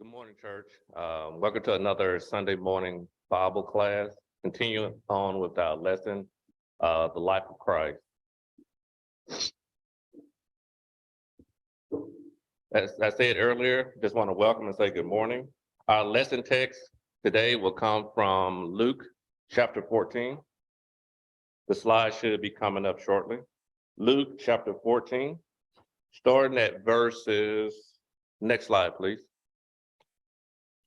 Good morning, church. Welcome to another Sunday morning Bible class. Continuing on with our lesson, the life of Christ. As I said earlier, just want to welcome and say good morning. Our lesson text today will come from Luke chapter 14. The slide should be coming up shortly. Luke chapter 14, starting at verses, next slide, please.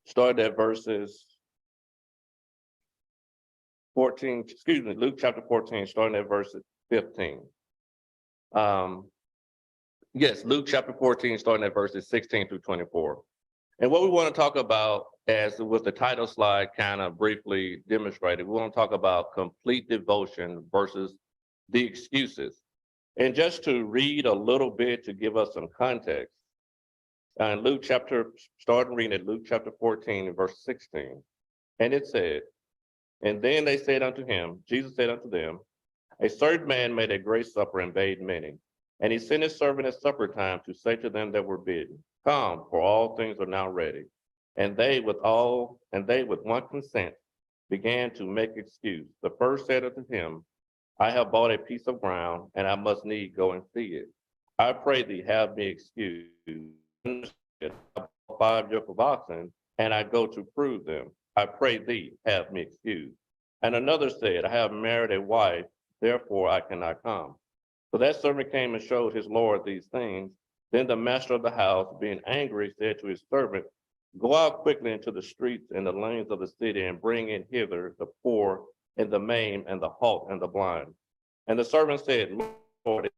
Starting at verses 14, Luke chapter 14, starting at verse 15. Yes, Luke chapter 14, starting at verses 16 through 24. And what we want to talk about, as with the title slide kind of briefly demonstrated, we want to talk about complete devotion versus the excuses. And just to read a little bit to give us some context, starting reading at Luke chapter 14, verse 16. And it said, and then they said unto him, Jesus said unto them, a certain man made a great supper and bade many. And he sent his servant at supper time to say to them that were bidden, come, for all things are now ready. And they with one consent began to make excuse. The first said unto him, I have bought a piece of ground, and I must need go and see it. I pray thee, have me excused. I bought 5 yoke of oxen, and I go to prove them. I pray thee, have me excused. And another said, I have married a wife, therefore I cannot come. So that servant came and showed his Lord these things. Then the master of the house, being angry, said to his servant, go out quickly into the streets and the lanes of the city, and bring in hither the poor and the maimed and the halt and the blind. And the servant said, Lord,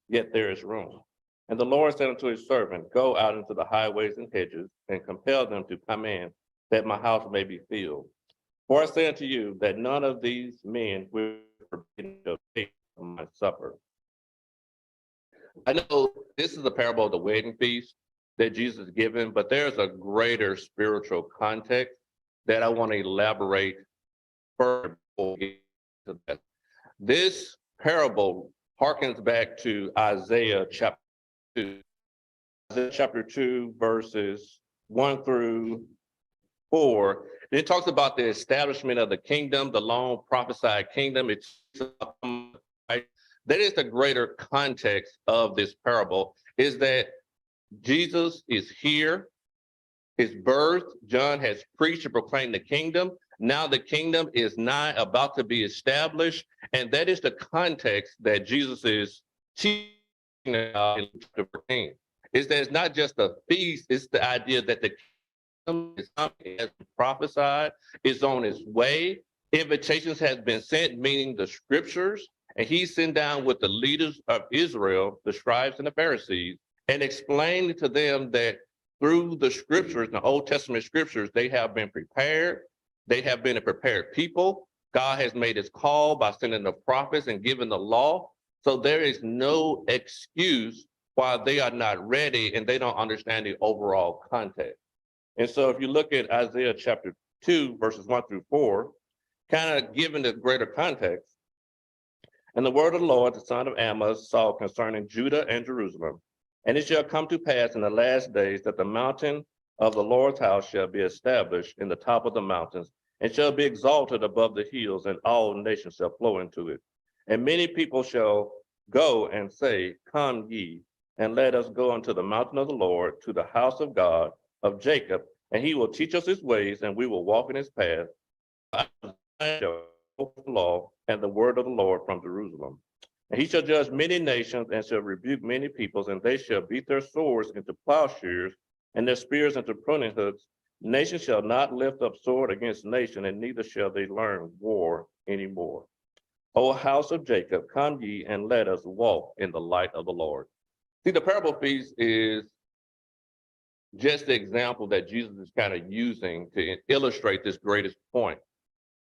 yet there is room. And the Lord said unto his servant, go out into the highways and hedges, and compel them to come in, that my house may be filled. For I say unto you, that none of these men will forbid to take my supper. I know this is a parable of the wedding feast that Jesus is given, but there's a greater spiritual context that I want to elaborate further before we get to that. This parable harkens back to Isaiah chapter 2. Isaiah chapter 2, verses 1 through 4. It talks about the establishment of the kingdom, the long prophesied kingdom. That is the greater context of this parable, is that Jesus is here, his birth, John has preached and proclaimed the kingdom. Now the kingdom is nigh, about to be established. And that is the context that Jesus is teaching about in chapter 14. Is that it's not just a feast, it's the idea that the kingdom is coming as prophesied, is on its way. Invitations has been sent, meaning the scriptures, and he's sitting down with the leaders of Israel, the scribes and the Pharisees, and explained to them that through the scriptures, the Old Testament scriptures, they have been prepared. They have been a prepared people. God has made his call by sending the prophets and giving the law. So there is no excuse why they are not ready and they don't understand the overall context. And so if you look at Isaiah chapter 2, verses 1 through 4, kind of given the greater context, and the word of the Lord, the son of Amos, saw concerning Judah and Jerusalem. And it shall come to pass in the last days that the mountain of the Lord's house shall be established in the top of the mountains, and shall be exalted above the hills, and all nations shall flow into it. And many people shall go and say, come ye, and let us go unto the mountain of the Lord, to the house of God of Jacob, and he will teach us his ways, and we will walk in his path. Law and the word of the Lord from Jerusalem. And he shall judge many nations and shall rebuke many peoples, and they shall beat their swords into plowshares and their spears into pruning hooks. Nation shall not lift up sword against nation, and neither shall they learn war anymore. O house of Jacob, come ye and let us walk in the light of the Lord. See, the parable feast is just the example that Jesus is kind of using to illustrate this greatest point.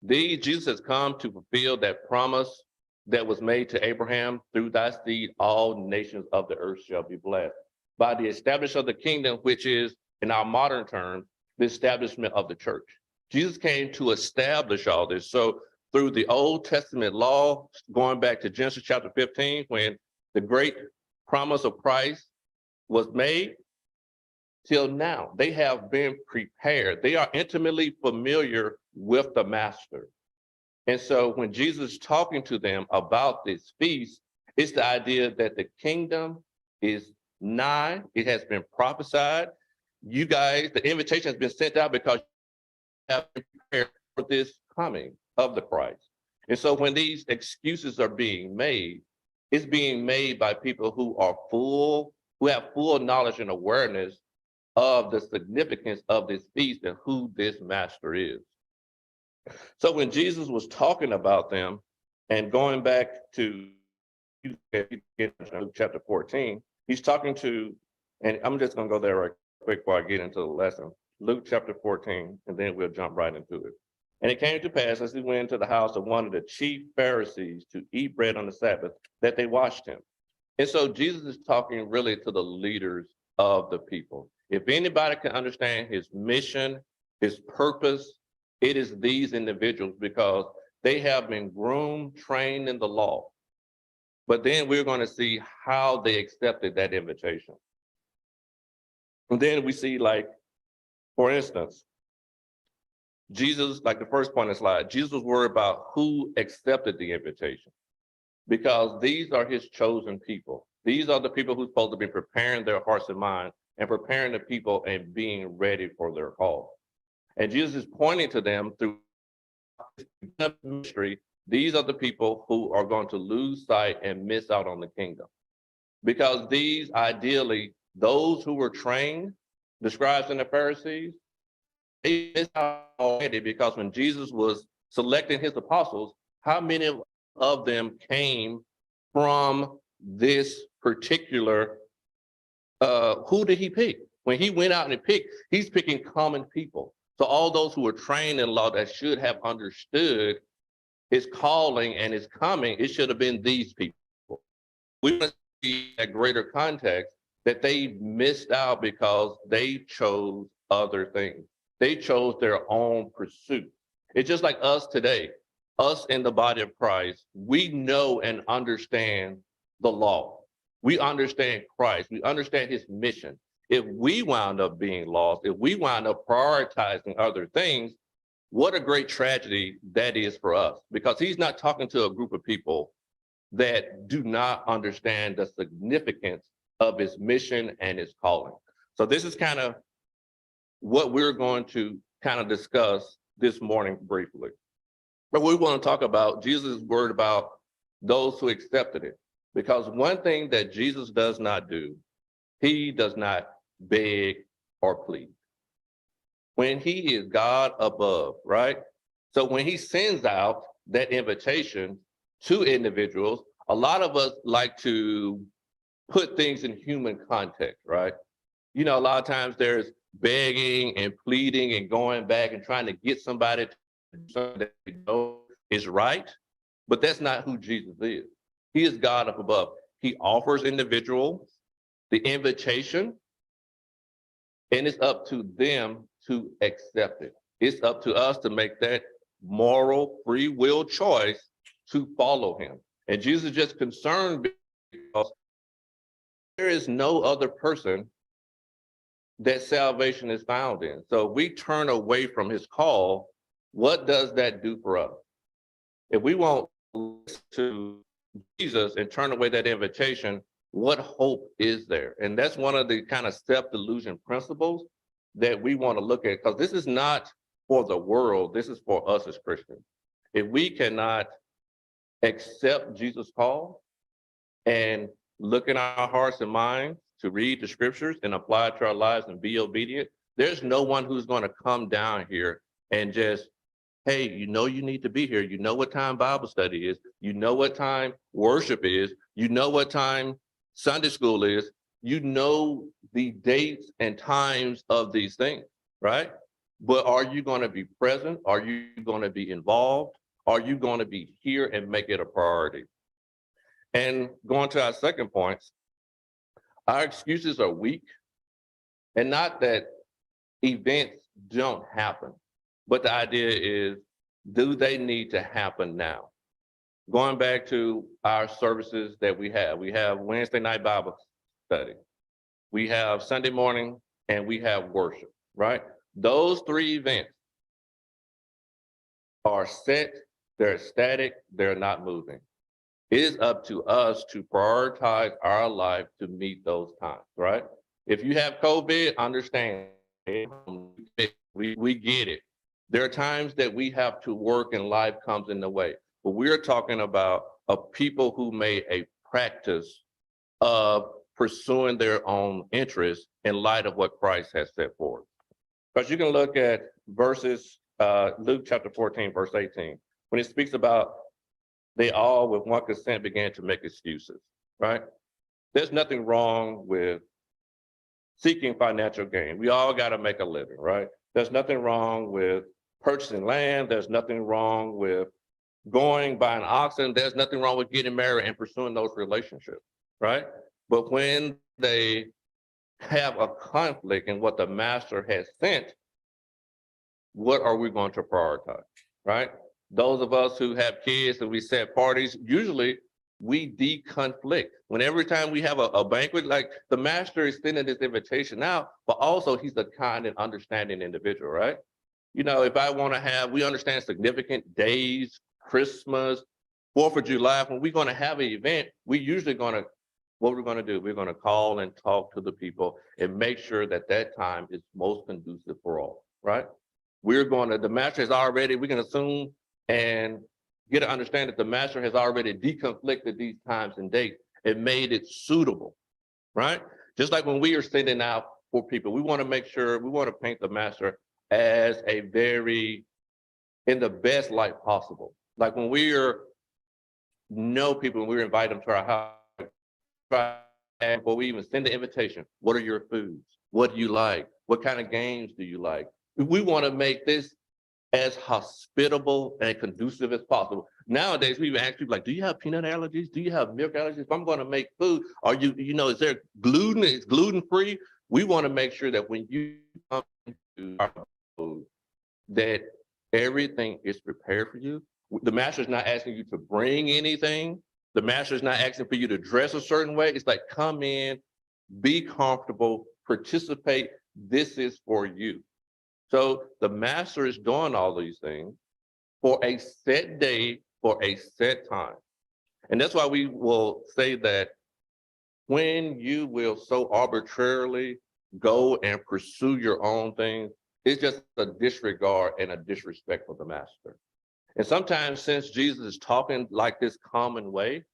Jesus has come to fulfill that promise that was made to Abraham, through thy seed, all nations of the earth shall be blessed. By the establishment of the kingdom, which is, in our modern terms, the establishment of the church. Jesus came to establish all this. So through the Old Testament law, going back to Genesis chapter 15, when the great promise of Christ was made, till now. They have been prepared. They are intimately familiar with the master. And so when Jesus is talking to them about this feast, it's the idea that the kingdom is nigh. It has been prophesied. You guys, the invitation has been sent out because you have been prepared for this coming of the Christ. And so when these excuses are being made, it's being made by people who are who have full knowledge and awareness of the significance of this feast and who this master is. So when Jesus was talking about them and going back to Luke chapter 14, he's talking to, and I'm just going to go there right quick before I get into the lesson. Luke chapter 14, and then we'll jump right into it. And it came to pass as he went into the house of one of the chief Pharisees to eat bread on the Sabbath, that they watched him. And so Jesus is talking really to the leaders of the people. If anybody can understand his mission, his purpose, it is these individuals, because they have been groomed, trained in the law. But then we're going to see how they accepted that invitation. And then we see, like, for instance, Jesus, like the first point in the slide, Jesus was worried about who accepted the invitation, because these are his chosen people. These are the people who's supposed to be preparing their hearts and minds and preparing the people and being ready for their call. And Jesus is pointing to them through ministry. These are the people who are going to lose sight and miss out on the kingdom. Because these, ideally, those who were trained, the scribes and the Pharisees, they missed out already, because when Jesus was selecting his apostles, how many of them came from this particular, who did he pick? When he went out and picked, he's picking common people. So all those who were trained in law that should have understood his calling and his coming, it should have been these people. We want to see a greater context that they missed out because they chose other things. They chose their own pursuit. It's just like us today, us in the body of Christ, we know and understand the law. We understand Christ. We understand his mission. If we wound up being lost, if we wound up prioritizing other things, what a great tragedy that is for us, because he's not talking to a group of people that do not understand the significance of his mission and his calling. So this is kind of what we're going to kind of discuss this morning briefly. But we want to talk about Jesus' word about those who accepted it, because one thing that Jesus does not do, he does not beg or plead. When he is God above, right? So when he sends out that invitation to individuals, a lot of us like to put things in human context, right? You know, a lot of times there's begging and pleading and going back and trying to get somebody to do something that they know is right, but that's not who Jesus is. He is God up above. He offers individuals the invitation, and it's up to them to accept it. It's up to us to make that moral free will choice to follow him. And Jesus is just concerned because there is no other person that salvation is found in. So if we turn away from his call, what does that do for us? If we won't listen to Jesus and turn away that invitation, what hope is there? And that's one of the kind of self-delusion principles that we want to look at, because this is not for the world, this is for us as Christians. If we cannot accept Jesus' call and look in our hearts and minds to read the scriptures and apply it to our lives and be obedient, there's no one who's going to come down here and just, hey, you know you need to be here. You know what time Bible study is. You know what time worship is. You know what time Sunday school is. You know the dates and times of these things, right? But are you going to be present? Are you going to be involved? Are you going to be here and make it a priority? And going to our second point, our excuses are weak, and not that events don't happen, but the idea is, do they need to happen now? Going back to our services that we have Wednesday night Bible study. We have Sunday morning and we have worship, right? Those three events are set, they're static, they're not moving. It is up to us to prioritize our life to meet those times, right? If you have COVID, understand, we get it. There are times that we have to work and life comes in the way, but we're talking about a people who made a practice of pursuing their own interests in light of what Christ has set forth. Because you can look at Luke chapter 14, verse 18, when it speaks about they all with one consent began to make excuses, right? There's nothing wrong with seeking financial gain. We all got to make a living, right? There's nothing wrong with purchasing land. There's nothing wrong with buying oxen. There's nothing wrong with getting married and pursuing those relationships, right? But when they have a conflict in what the master has sent, what are we going to prioritize, right? Those of us who have kids and we set parties, usually we deconflict. When every time we have a banquet, like the master is sending this invitation out, but also he's a kind and understanding individual, right? You know, if I want to we understand significant days, Christmas, 4th of July, when we're going to have an event, we usually what we're going to do, we're going to call and talk to the people and make sure that that time is most conducive for all, right? The master has already, we can assume and get to understand that the master has already deconflicted these times and dates and made it suitable, right? Just like when we are sending out for people, we want to make sure, we want to paint the master as in the best light possible. Like when know people, when we invite them to our house, before we even send the invitation, what are your foods? What do you like? What kind of games do you like? We want to make this as hospitable and conducive as possible. Nowadays, we even ask people like, do you have peanut allergies? Do you have milk allergies? If I'm going to make food, is there gluten? Is gluten free? We want to make sure that when you come to our food, that everything is prepared for you. The master is not asking you to bring anything. The master is not asking for you to dress a certain way. It's like, come in, be comfortable, participate. This is for you. So the master is doing all these things for a set day, for a set time. And that's why we will say that when you will so arbitrarily go and pursue your own things, it's just a disregard and a disrespect for the master. And sometimes since Jesus is talking like this common way,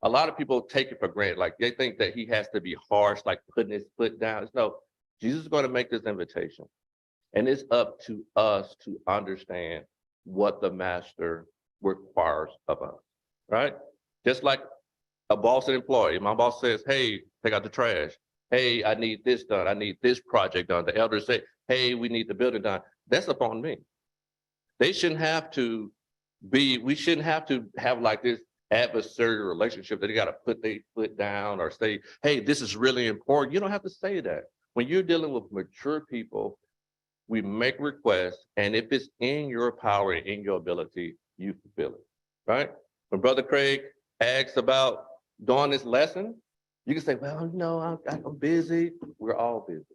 a lot of people take it for granted. Like they think that he has to be harsh, like putting his foot down. No, Jesus is going to make this invitation. And it's up to us to understand what the master requires of us, right? Just like a boss and employee. My boss says, hey, take out the trash. Hey, I need this done. I need this project done. The elders say, hey, we need the building done. That's upon me. We shouldn't have to have like this adversarial relationship that they got to put their foot down or say, hey, this is really important. You don't have to say that. When you're dealing with mature people, we make requests, and if it's in your power and in your ability, you fulfill it, right? When Brother Craig asks about doing this lesson, you can say, well, I'm busy. We're all busy.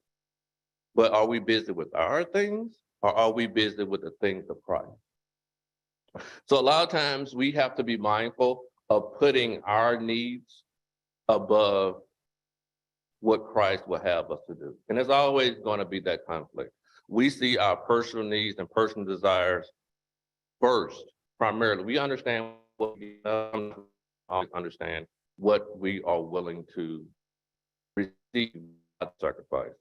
But are we busy with our things, or are we busy with the things of Christ? So a lot of times we have to be mindful of putting our needs above what Christ will have us to do. And there's always going to be that conflict. We see our personal needs and personal desires first, primarily. We understand understand what we are willing to receive as sacrifice.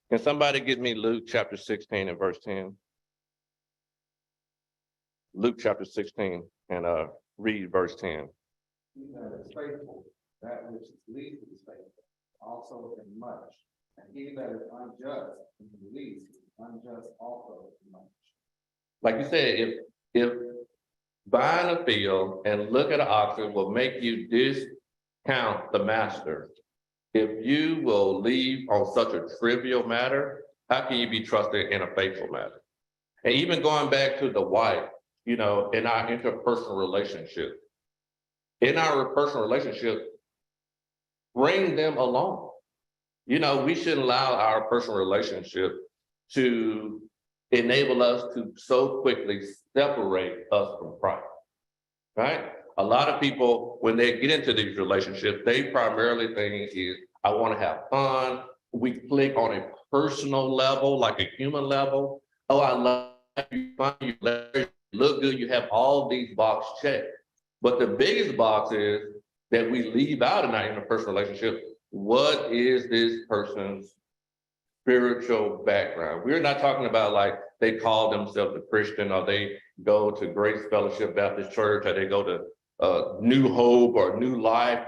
Can somebody get me Luke chapter 16 and verse 10? Luke chapter 16 and read verse 10. He that is faithful, that which is least is faithful, also in much. And he that is unjust in the least is unjust also in much. Like you said, if buying a field and look at an oxen will make you discount the master, if you will leave on such a trivial matter, how can you be trusted in a faithful matter? And even going back to the wife, in our interpersonal relationship, bring them along. We shouldn't allow our personal relationship to enable us to so quickly separate us from Christ, right? A lot of people, when they get into these relationships, they primarily think is, I want to have fun. We click on a personal level, like a human level. Oh, I love you, fun, you look good, you have all these box checked. But the biggest box is that we leave out in our interpersonal relationship. What is this person's spiritual background? We're not talking about like they call themselves a Christian or they go to Grace Fellowship Baptist Church or they go to New Hope or New Life.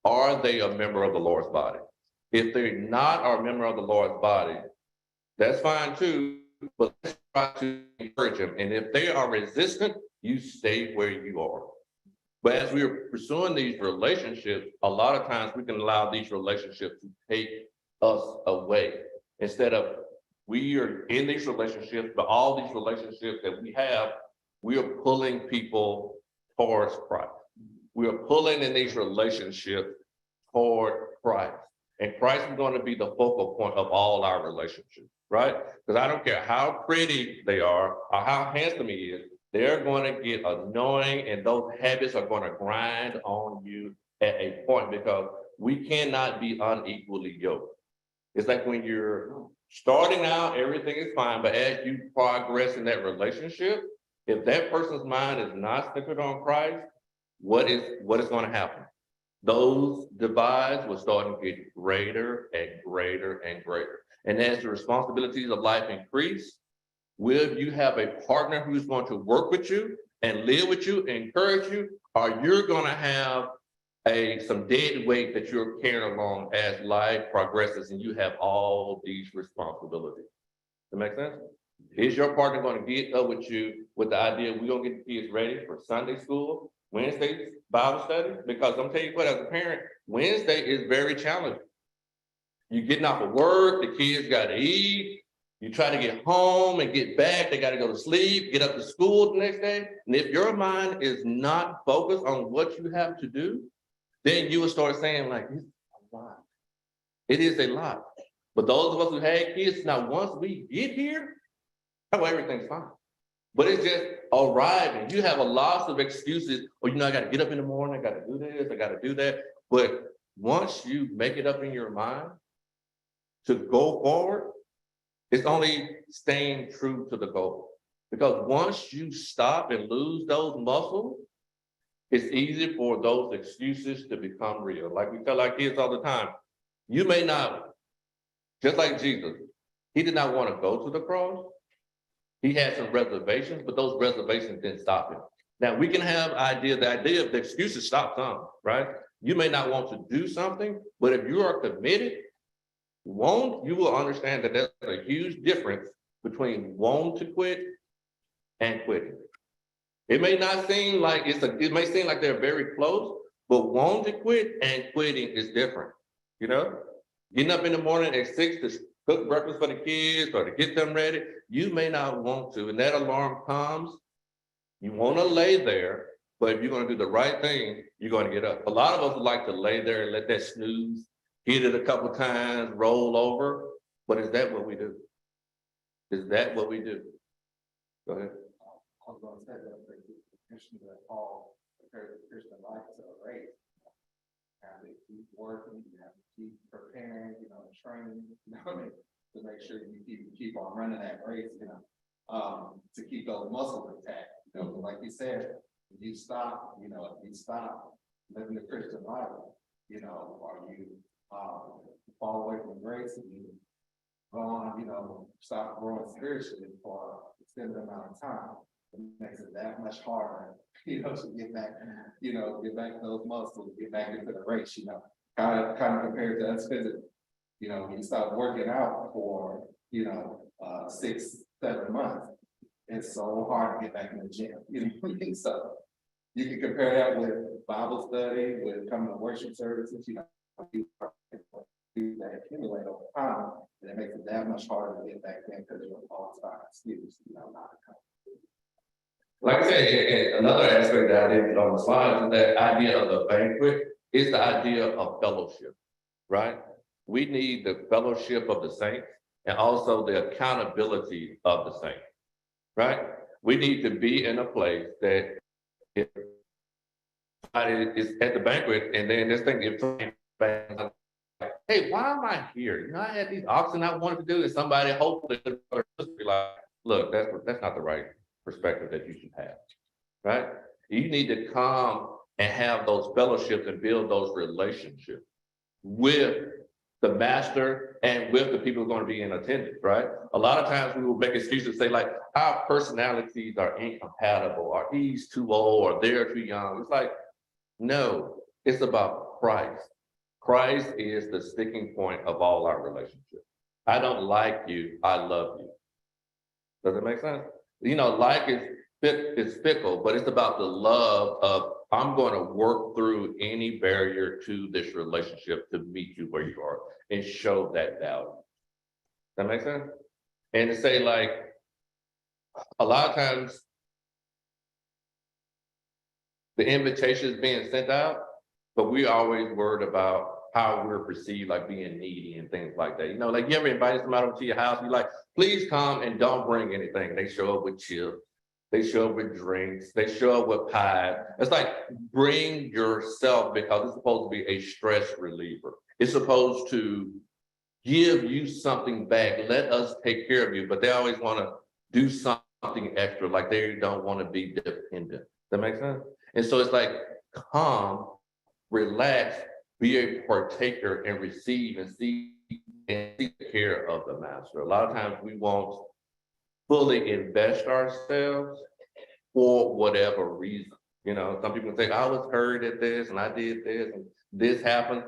Are they a member of the Lord's body? If they're not a member of the Lord's body, that's fine too, but let's try to encourage them. And if they are resistant, you stay where you are. But as we're pursuing these relationships, a lot of times we can allow these relationships to take us away. Instead of we are in these relationships, but all these relationships that we have, we are pulling people towards Christ. We are pulling in these relationships toward Christ. And Christ is going to be the focal point of all our relationships, right? Because I don't care how pretty they are or how handsome he is, they're going to get annoying and those habits are going to grind on you at a point because we cannot be unequally yoked. It's like when you're starting out, everything is fine, but as you progress in that relationship, if that person's mind is not centered on Christ, what is going to happen? Those divides will start to get greater and greater and greater. And as the responsibilities of life increase, will you have a partner who's going to work with you and live with you, encourage you, or you're going to have some dead weight that you're carrying along as life progresses and you have all these responsibilities? Does that make sense? Is your partner going to get up with you with the idea we're going to get the kids ready for Sunday school, Wednesday Bible study? Because I'm telling you what, as a parent, Wednesday is very challenging. You're getting off of work, the kids got to eat, you try to get home and get back, they got to go to sleep, get up to school the next day. And if your mind is not focused on what you have to do, then you will start saying like, it's a lot. It is a lot. But those of us who had kids, now once we get here, oh, everything's fine. But it's just arriving. You have a lot of excuses. Oh, I got to get up in the morning. I got to do this. I got to do that. But once you make it up in your mind to go forward, it's only staying true to the goal. Because once you stop and lose those muscles, it's easy for those excuses to become real. Like we tell our kids all the time, you may not, just like Jesus, he did not want to go to the cross. He had some reservations, but those reservations didn't stop him. Now we can have the idea of the excuses stop some, right? You may not want to do something, but if you are committed, you will understand that there's a huge difference between wanting to quit and quitting. It may not seem like it may seem like they're very close, but wanting to quit and quitting is different. Getting up in the morning at 6 to cook breakfast for the kids or to get them ready, you may not want to, and that alarm comes, you want to lay there, but if you're going to do the right thing, you're going to get up. A lot of us like to lay there and let that snooze, hit it a couple of times, roll over, but is that what we do? Is that what we do? Go ahead. I was going to say that the Christian that Paul compared the Christian life to a race. Have to keep working, you have to keep preparing, training, to make sure you keep on running that race, to keep those muscles intact. Like you said, if you stop, living the Christian life, or you fall away from grace and you go on, stop growing spiritually for an extended amount of time, it makes it that much harder, to get back, get back those muscles, get back into the race, kind of compared to us physically. When you start working out for, 6-7 months, it's so hard to get back in the gym, So you can compare that with Bible study, with coming to worship services, that accumulate over time, and it makes it that much harder to get back in because you're always finding excuse, not to come. Like I said, another aspect that I didn't on the slides is that idea of the banquet is the idea of fellowship, right? we need the fellowship of the saints and also the accountability of the saints, right? We need to be in a place that if somebody is at the banquet and then this thing, if somebody, hey, why am I here? You know, I had these oxen I wanted to do, and somebody hopefully be like, look, that's not the right perspective that you should have, right? You need to come and have those fellowships and build those relationships with the master and with the people who are going to be in attendance, right? A lot of times we will make excuses, say like, our personalities are incompatible, or he's too old, or they're too young. It's like, no, it's about Christ. Christ is the sticking point of all our relationships. I don't like you, I love you. Does it make sense? You know, like is fickle, but it's about the love of I'm going to work through any barrier to this relationship to meet you where you are and show that value. That makes sense? And to say like, a lot of times the invitation is being sent out, but we always worried about how we're perceived, like being needy and things like that. You know, like you ever invited somebody over to your house, you're like, please come and don't bring anything. They show up with chips, they show up with drinks, they show up with pie. It's like, bring yourself, because it's supposed to be a stress reliever. It's supposed to give you something back. Let us take care of you, but they always want to do something extra, like they don't want to be dependent. That makes sense? And so it's like, come, relax, be a partaker and receive and see and take care of the master. A lot of times we won't fully invest ourselves for whatever reason. You know, some people say, I was hurt at this and I did this and this happened.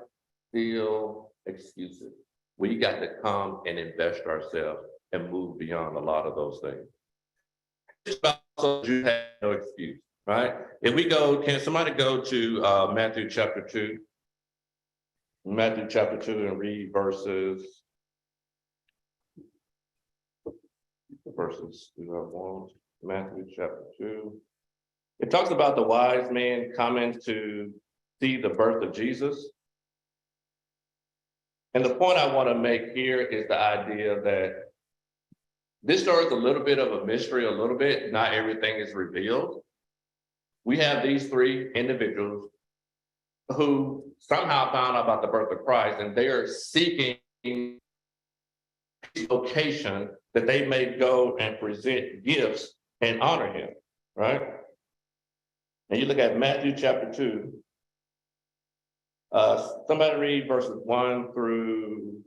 Still excuses. We got to come and invest ourselves and move beyond a lot of those things. Also, you have no excuse, right? If we go, can somebody go to Matthew chapter 2? Matthew chapter 2 and read verses 1. Matthew chapter 2. It talks about the wise men coming to see the birth of Jesus. And the point I want to make here is the idea that this story is a little bit of a mystery, a little bit, not everything is revealed. We have these three individuals who somehow found out about the birth of Christ, and they are seeking a location that they may go and present gifts and honor him, right? And you look at Matthew chapter 2. Somebody read verses 1 through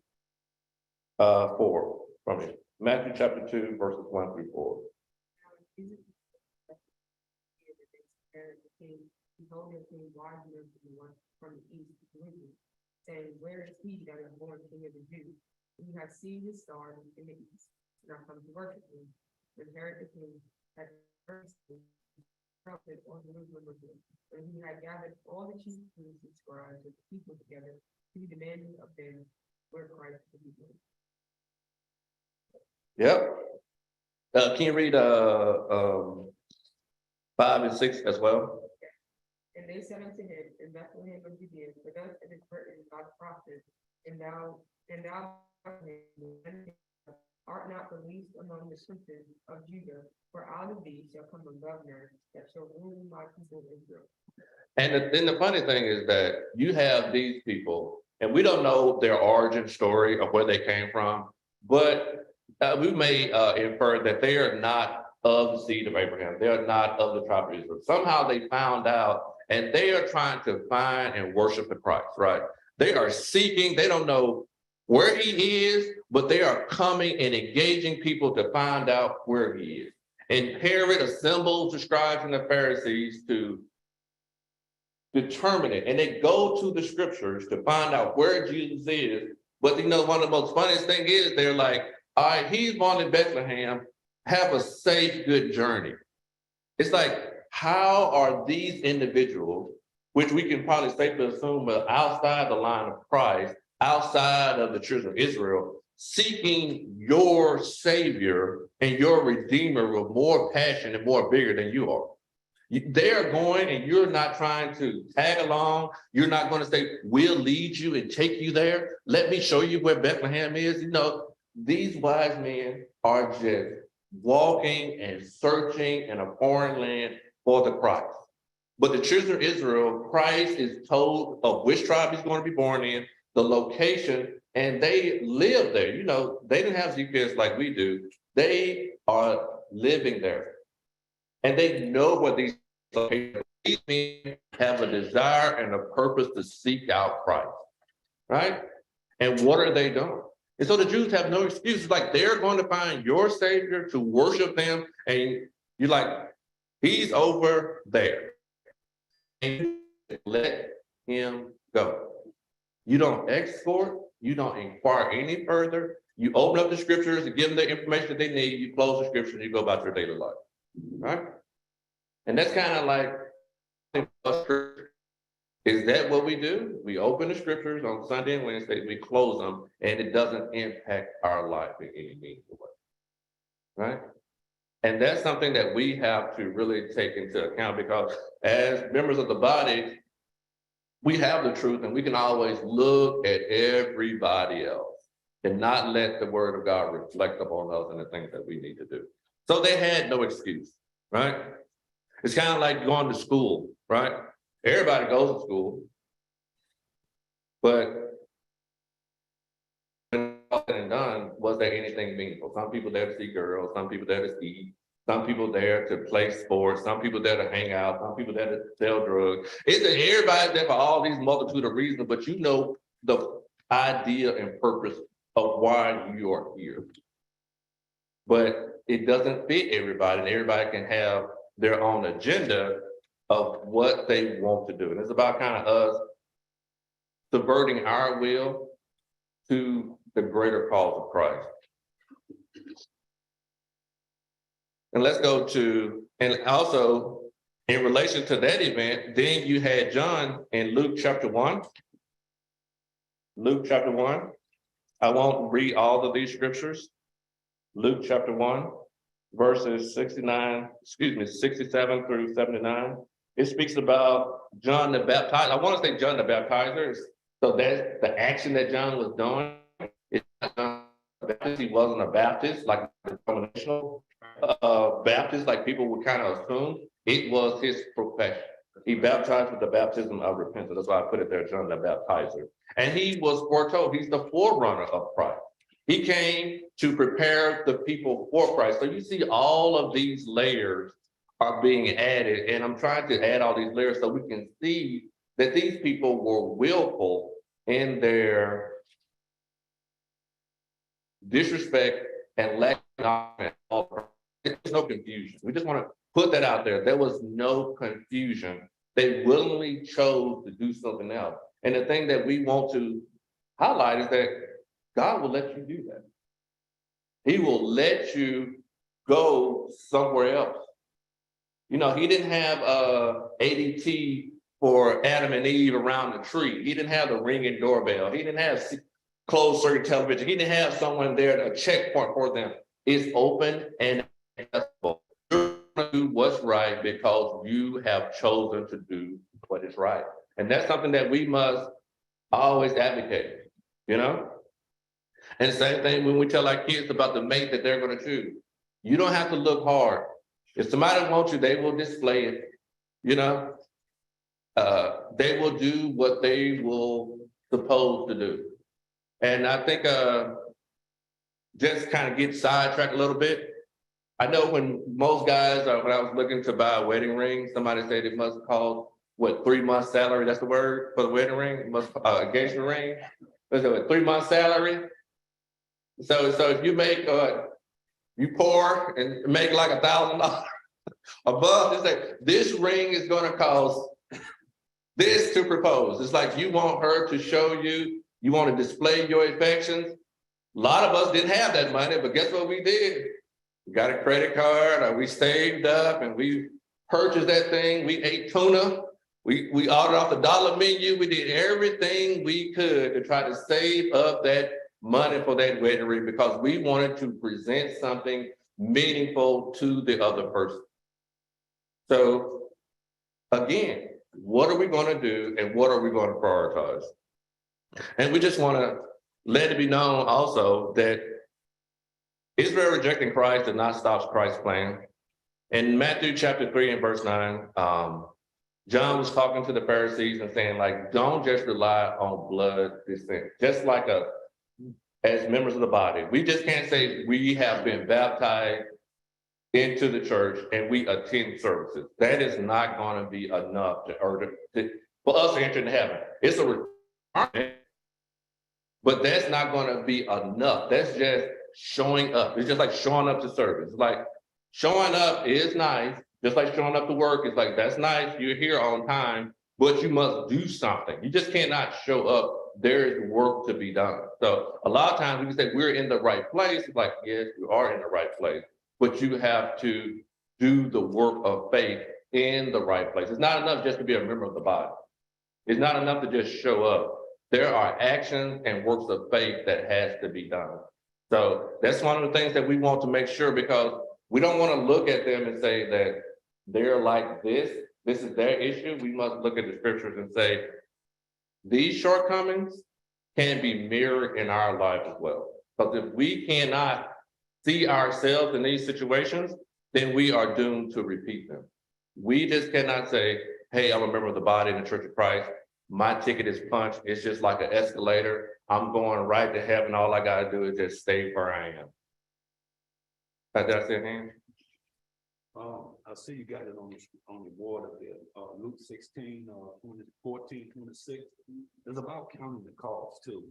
4 from it. Matthew chapter 2, verses 1 through 4. Behold, there came wise men from the east, saying, where is he that is born king of the Jews? We have seen his star in the east, and are come to worship him. When Herod the king had first prophet on Jerusalem with him, when he had gathered all the chief priests and scribes of the people together, he demanded of them where Christ would be born. Yep. Can you read 5 and 6 as well? And they said unto him, in Bethlehem of Judea, for thus it is written by the prophet, and thou art not the least among the princes of Judah, for out of thee shall come a governor that shall rule my people Israel. And then the funny thing is that you have these people, and we don't know their origin story of where they came from, but we may infer that they are not of the seed of Abraham. They are not of the tribe of Israel. Somehow they found out, and they are trying to find and worship the Christ, right? They are seeking, they don't know where he is, but they are coming and engaging people to find out where he is. And Herod assembles the scribes and the Pharisees to determine it. And they go to the scriptures to find out where Jesus is. But you know, one of the most funniest thing is they're like, all right, he's born in Bethlehem, have a safe, good journey. It's like, how are these individuals, which we can probably safely assume are outside the line of Christ, outside of the children of Israel, seeking your savior and your redeemer with more passion and more vigor than you are? They are going and you're not trying to tag along. You're not going to say, we'll lead you and take you there. Let me show you where Bethlehem is. You know, these wise men are just walking and searching in a foreign land for the Christ. But the children of Israel, Christ is told of which tribe he's going to be born in, the location, and they live there. You know, they didn't have GPS like we do. They are living there. And they know what these men have a desire and a purpose to seek out Christ, right? And what are they doing? And so the Jews have no excuses. Like they're going to find your Savior to worship them, and you're like, he's over there. And let him go. You don't escort, you don't inquire any further. You open up the scriptures and give them the information that they need. You close the scriptures and you go about your daily life, right? And that's kind of like, is that what we do? We open the scriptures on Sunday and Wednesday, we close them, and it doesn't impact our life in any meaningful way, right? And that's something that we have to really take into account, because as members of the body, we have the truth and we can always look at everybody else and not let the word of God reflect upon us and the things that we need to do. So they had no excuse, right? It's kind of like going to school, right? Everybody goes to school, but when all said and done, was there anything meaningful? Some people there to see girls, some people there to eat, some people there to play sports, some people there to hang out, some people there to sell drugs. It's everybody there for all these multitude of reasons, but you know the idea and purpose of why you are here. But it doesn't fit everybody, and everybody can have their own agenda of what they want to do. And it's about kind of us subverting our will to the greater cause of Christ. And let's go to, and also in relation to that event, then you had John in Luke chapter 1. Luke chapter 1. I won't read all of these scriptures. Luke chapter 1, verses 67 through 79. It speaks about John the Baptizer. I want to say John the Baptizer. So that's the action that John was doing. It's not John the Baptist. He wasn't a Baptist, like a denominational Baptist, like people would kind of assume. It was his profession. He baptized with the baptism of repentance. That's why I put it there, John the Baptizer. And he was foretold. He's the forerunner of Christ. He came to prepare the people for Christ. So you see all of these layers are being added, and I'm trying to add all these layers so we can see that these people were willful in their disrespect and lack of knowledge. There's no confusion. We just want to put that out there. There was no confusion. They willingly chose to do something else. And the thing that we want to highlight is that God will let you do that. He will let you go somewhere else. You know, he didn't have ADT for Adam and Eve around the tree. He didn't have the ringing doorbell. He didn't have closed circuit television. He didn't have someone there, a checkpoint for them. It's open and accessible. You're going to do what's right because you have chosen to do what is right. And that's something that we must always advocate, you know? And the same thing when we tell our kids about the mate that they're going to choose. You don't have to look hard. If somebody wants you, they will display it, you know? They will do what they will supposed to do. And I think just kind of get sidetracked a little bit. I know when most guys, when I was looking to buy a wedding ring, somebody said it must cost, what, 3 months salary? That's the word for the wedding ring? It must engagement ring? What's it, 3 months salary? So if you make, you pour and make like $1,000 a month, it's like, this ring is gonna cost this to propose. It's like you want her to show you, you want to display your affections. A lot of us didn't have that money, but guess what we did? We got a credit card, or we saved up and we purchased that thing. We ate tuna. We ordered off the dollar menu. We did everything we could to try to save up that money for that wedding ring because we wanted to present something meaningful to the other person. So again, what are we gonna do and what are we gonna prioritize? And we just wanna let it be known also that Israel rejecting Christ did not stop Christ's plan. In Matthew chapter 3 and verse 9, John was talking to the Pharisees and saying, like, don't just rely on blood descent, just like as members of the body. We just can't say we have been baptized into the church and we attend services. That is not going to be enough for us to enter into heaven. It's a requirement, but that's not going to be enough. That's just showing up. It's just like showing up to service. Like showing up is nice, just like showing up to work. It's like, that's nice. You're here on time, but you must do something. You just cannot show up. There is work to be done. So a lot of times we can say we're in the right place. It's like, yes, you are in the right place, but you have to do the work of faith in the right place. It's not enough just to be a member of the body. It's not enough to just show up. There are actions and works of faith that has to be done. So that's one of the things that we want to make sure, because we don't want to look at them and say that they're like this is their issue. We must look at the scriptures and say, these shortcomings can be mirrored in our life as well. Because if we cannot see ourselves in these situations, then we are doomed to repeat them. We just cannot say, hey, I'm a member of the body in the Church of Christ. My ticket is punched. It's just like an escalator. I'm going right to heaven. All I got to do is just stay where I am. Did I say it, Hans? I see you got it on the board up there, Luke 16, 14, 26. It's about counting the cost too.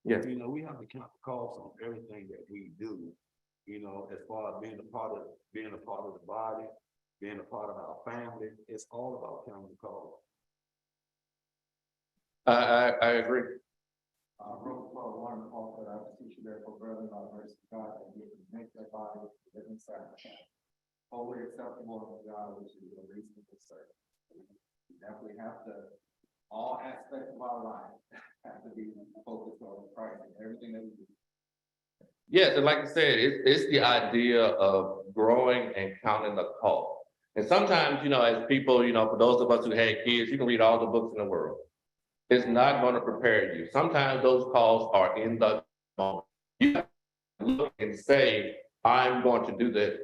Yeah. You know, we have to count the cost on everything that we do, you know, as far as being a part of the body, being a part of our family. It's all about counting the cost. I agree. Romans 12:1, Paul said, I beseech you therefore, brethren, by the mercy of God, that you can make their body a living sacrifice, wholly acceptable unto God, which is a reasonable service. We definitely have to, all aspects of our life have to be focused on Christ and everything that we do. Yes, and like I said, it's the idea of growing and counting the cost. And sometimes, you know, as people, you know, for those of us who had kids, you can read all the books in the world. It's not going to prepare you. Sometimes those calls are in the moment. You have to look and say, I'm going to do this.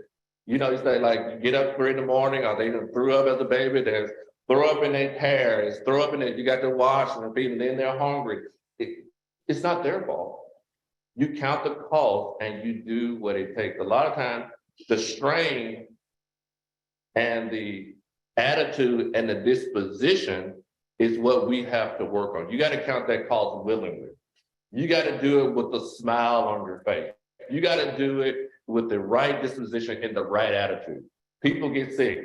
You know, you say like, you get up 3 in the morning, or they threw up as a baby, there's throw up in their hair, it's throw up in it, you got to wash and feed them, then they're hungry. It's not their fault. You count the cost and you do what it takes. A lot of times, the strain and the attitude and the disposition is what we have to work on. You got to count that cost willingly. You got to do it with a smile on your face. You got to do it with the right disposition and the right attitude. People get sick.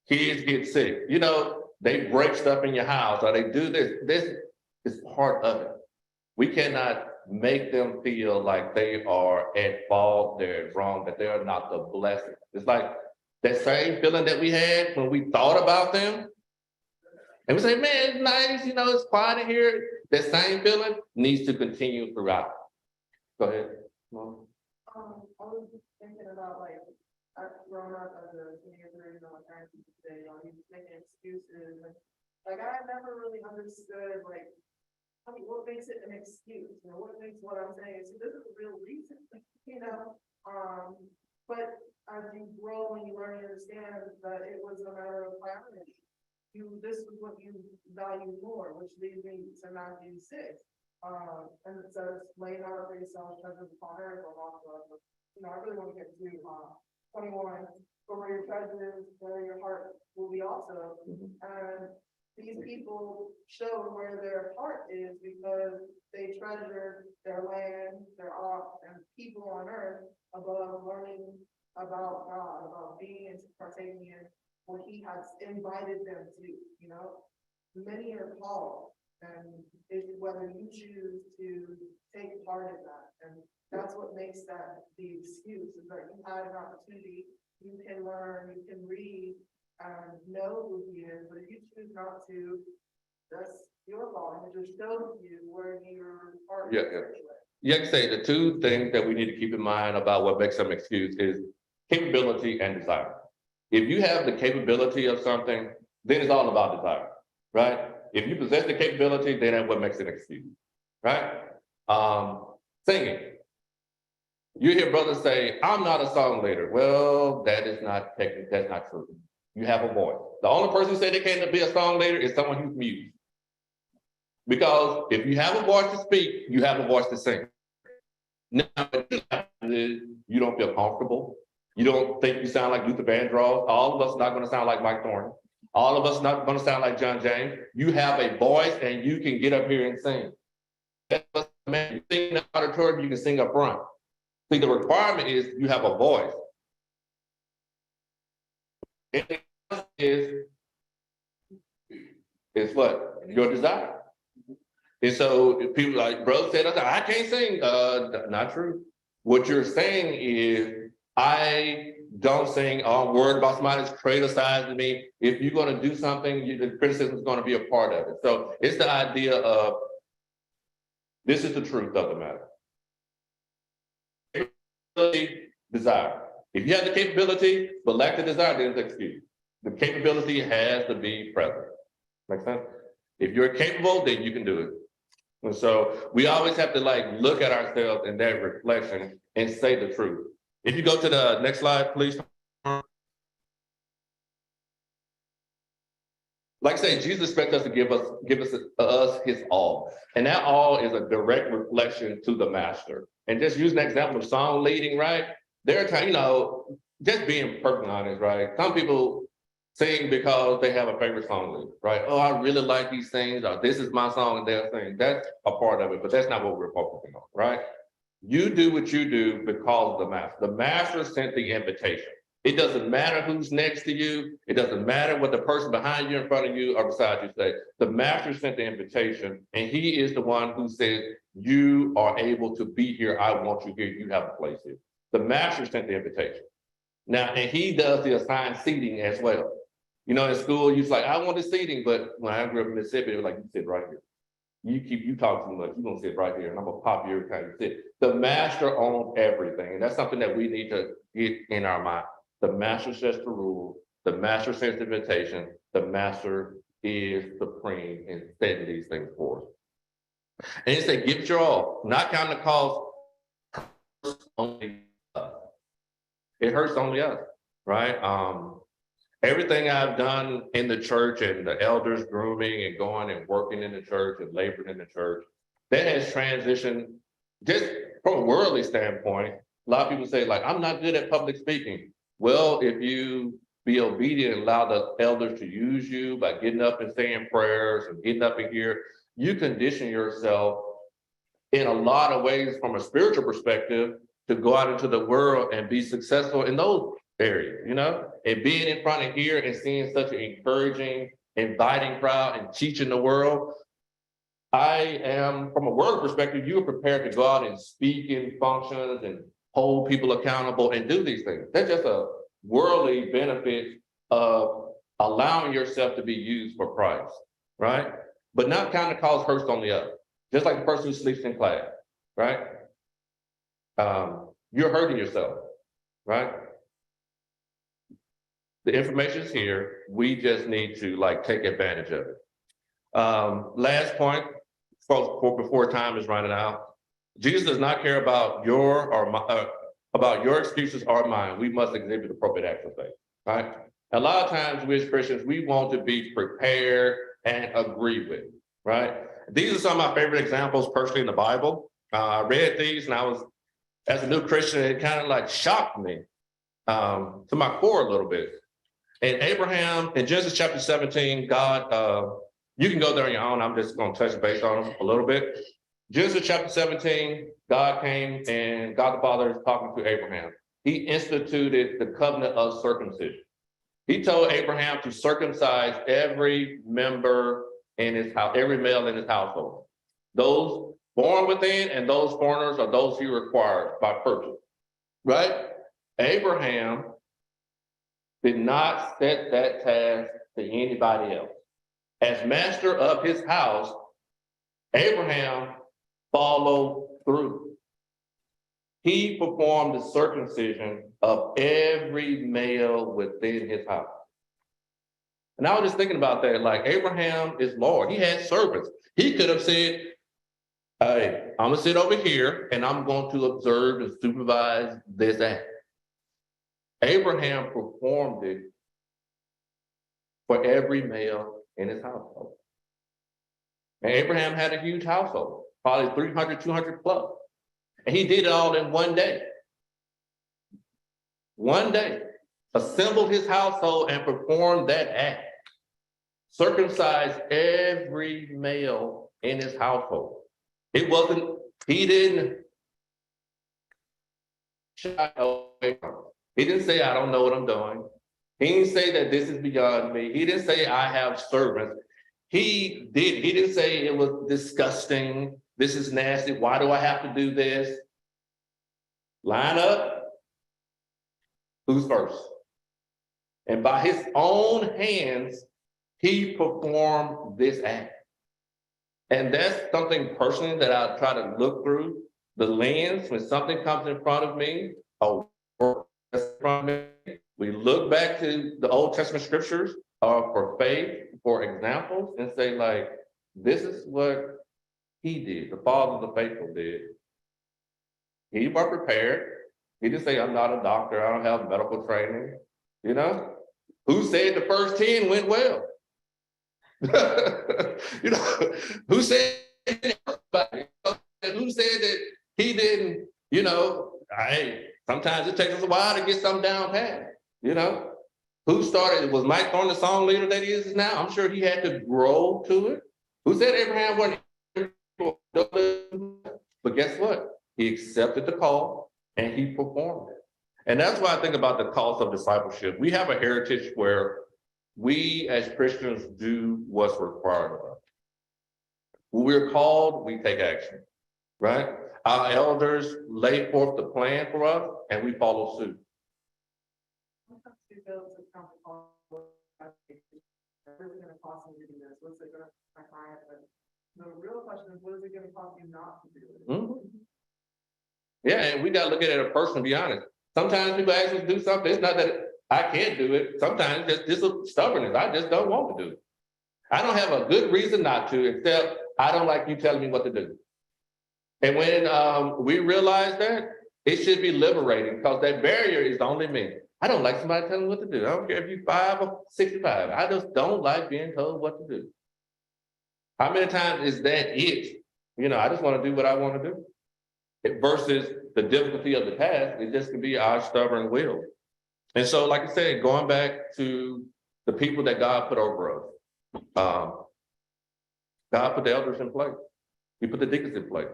Kids get sick. You know, they break stuff in your house or they do this. This is part of it. We cannot make them feel like they are at fault, they're wrong, that they are not the blessing. It's like that same feeling that we had when we thought about them. And we say, man, it's nice, you know, it's quiet in here. That same feeling needs to continue throughout. Go ahead. Mom. I was just thinking about like, I've grown up as a teenager, you know, my parents used to say, you know, he was making excuses. And like, I never really understood, like, I mean, what makes it an excuse? You know, what makes what I'm saying? So this is a real reason, you know? But as you grow and you learn and understand that it was a matter of priority. This is what you value more, which leads me to Matthew 6. And it says, lay not up for yourselves treasures upon earth or on earth. You know, I really want to get to 21. For where your treasure is, there your heart will be also. And these people show where their heart is because they treasure their land, their art, and people on earth above learning about God, about being and partaking in what he has invited them to, you know. Many are called, and it's whether you choose to take part in that. And that's what makes that the excuse, is that you had an opportunity, you can learn, you can read, and know who he is, but if you choose not to, that's your fault. It just shows you where your heart is. Yeah, I can say the two things that we need to keep in mind about what makes some excuse is capability and desire. If you have the capability of something, then it's all about desire, right? If you possess the capability, then that's what makes it an excuse, right? Singing. You hear brothers say, I'm not a song leader. Well, that is not technically, that's not true. You have a voice. The only person who said they can't be a song leader is someone who's mute. Because if you have a voice to speak, you have a voice to sing. Now, you don't feel comfortable. You don't think you sound like Luther Vandross. All of us are not going to sound like Mike Thornton. All of us are not going to sound like John James. You have a voice and you can get up here and sing. Man, you sing in the auditorium, you can sing up front. See, the requirement is you have a voice. Is what? Your desire. And so if people like, brother said, I can't sing. Not true. What you're saying is, I don't sing. I'm worried about somebody's criticizing me. If you're going to do something, the criticism is going to be a part of it. So it's the idea of, this is the truth of the matter. Desire. If you have the capability, but lack the desire, then it's an excuse. The capability has to be present. Make sense? If you're capable, then you can do it. And so we always have to like look at ourselves in that reflection and say the truth. If you go to the next slide, please. Like I say, Jesus expects us to give us his all. And that all is a direct reflection to the master. And just using an example of song leading, right? There are times, just being perfectly honest, right? Some people sing because they have a favorite song leader, right? Oh, I really like these things, or this is my song and they're singing. That's a part of it, but that's not what we're focusing on, right? You do what you do because of the master. The master sent the invitation. It doesn't matter who's next to you. It doesn't matter what the person behind you, in front of you, or beside you say. The master sent the invitation, and he is the one who said, you are able to be here. I want you here. You have a place here. The master sent the invitation. Now, and he does the assigned seating as well. In school, you're like, I want the seating, but when I grew up in Mississippi, it was like, you sit right here. You talk too much, you're gonna sit right here, and I'm gonna pop you every time you sit. The master owns everything, and that's something that we need to get in our mind. The master sets the rule, the master sets the invitation, the master is supreme in setting these things for us. And he said, give it your all, not counting the cost. Only us. It hurts only us, right? Everything I've done in the church and the elders grooming and going and working in the church and laboring in the church, that has transitioned just from a worldly standpoint. A lot of people say, like, I'm not good at public speaking. Well, if you be obedient and allow the elders to use you by getting up and saying prayers and getting up in here, you condition yourself in a lot of ways from a spiritual perspective to go out into the world and be successful in those areas, and being in front of here and seeing such an encouraging, inviting crowd and teaching the world. I am, from a world perspective, you are prepared to go out and speak in functions and hold people accountable and do these things. That's just a worldly benefit of allowing yourself to be used for Christ, right? But not counting the cost hurts on the other. Just like the person who sleeps in class, right? You're hurting yourself, right? The information is here. We just need to take advantage of it. Last point, before time is running out. Jesus does not care about your excuses or mine. We must exhibit appropriate action of faith, right? A lot of times we as Christians, we want to be prepared and agree with, right? These are some of my favorite examples personally in the Bible. I read these and I was, as a new Christian, it kind of shocked me to my core a little bit. And Abraham, in Genesis chapter 17, God, you can go there on your own. I'm just going to touch base on them a little bit. Genesis chapter 17, God came and God the Father is talking to Abraham. He instituted the covenant of circumcision. He told Abraham to circumcise every member in his house, every male in his household. Those born within and those foreigners are those he required by purchase, right? Abraham did not set that task to anybody else. As master of his house, Abraham followed through. He performed the circumcision of every male within his house. And I was just thinking about that, like Abraham is Lord. He had servants. He could have said, hey, I'm gonna sit over here and I'm going to observe and supervise this act. Abraham performed it for every male in his household. And Abraham had a huge household, probably 300, 200 plus. And he did it all in one day. One day, assembled his household and performed that act. Circumcised every male in his household. It wasn't, he didn't shy away from it. He didn't say, I don't know what I'm doing. He didn't say that this is beyond me. He didn't say I have servants. He didn't say it was disgusting. This is nasty. Why do I have to do this? Line up. Who's first? And by his own hands, he performed this act. And that's something personally that I try to look through the lens when something comes in front of me. We look back to the Old Testament scriptures for faith, for examples, and say, like, this is what he did, the father of the faithful did. He was prepared. He didn't say, I'm not a doctor, I don't have medical training. You know, who said the first 10 went well? You know, who said that he didn't, you know, sometimes it takes us a while to get something down pat, you know. Who started, was Mike Thorne the song leader that he is now? I'm sure he had to grow to it. Who said Abraham wasn't? But guess what? He accepted the call and he performed it. And that's why I think about the cost of discipleship. We have a heritage where we as Christians do what's required of us. When we're called, we take action, right? Our elders lay forth the plan for us and we follow suit. The real question is, what is it gonna cost you not to do it? Mm-hmm. Yeah, and we gotta look at it as a person, to be honest. Sometimes people ask us to do something, it's not that I can't do it. Sometimes it's just a stubbornness, I just don't want to do it. I don't have a good reason not to, except I don't like you telling me what to do. And when we realize that, it should be liberating, because that barrier is only me. I don't like somebody telling me what to do. I don't care if you're 5 or 65. I just don't like being told what to do. How many times is that it? You know, I just want to do what I want to do. Versus the difficulty of the task, it just can be our stubborn will. And so, like I said, going back to the people that God put over us, God put the elders in place. He put the deacons in place.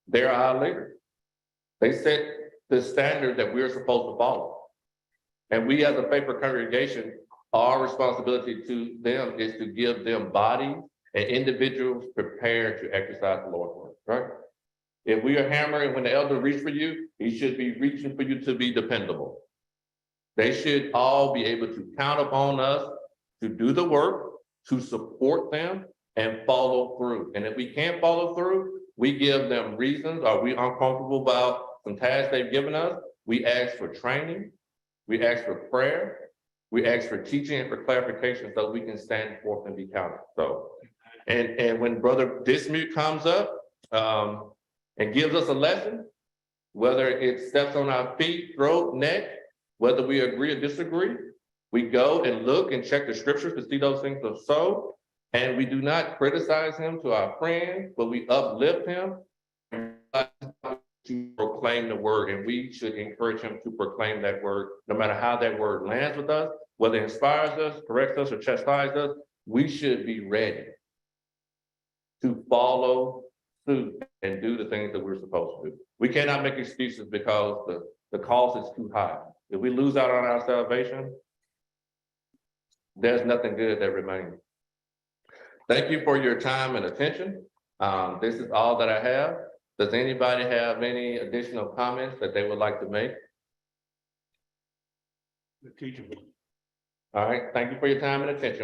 They're our leaders. They set the standard that we're supposed to follow. And we as a faithful congregation, our responsibility to them is to give them bodies and individuals prepared to exercise the Lord's word, right? If we are hammering, when the elder reaches for you, he should be reaching for you to be dependable. They should all be able to count upon us to do the work, to support them and follow through. And if we can't follow through, we give them reasons. Are we uncomfortable about some tasks they've given us? We ask for training. We ask for prayer. We ask for teaching and for clarification so we can stand forth and be counted. So, and when Brother Dismute comes up and gives us a lesson, whether it steps on our feet, throat, neck, whether we agree or disagree, we go and look and check the scriptures to see those things are so, and we do not criticize him to our friends, but we uplift him to proclaim the word, and we should encourage him to proclaim that word, no matter how that word lands with us, whether it inspires us, corrects us, or chastises us. We should be ready to follow suit and do the things that we're supposed to do. We cannot make excuses because the cost is too high. If we lose out on our salvation, there's nothing good that remains. Thank you for your time and attention. This is all that I have. Does anybody have any additional comments that they would like to make? The teacher. All right, thank you for your time and attention.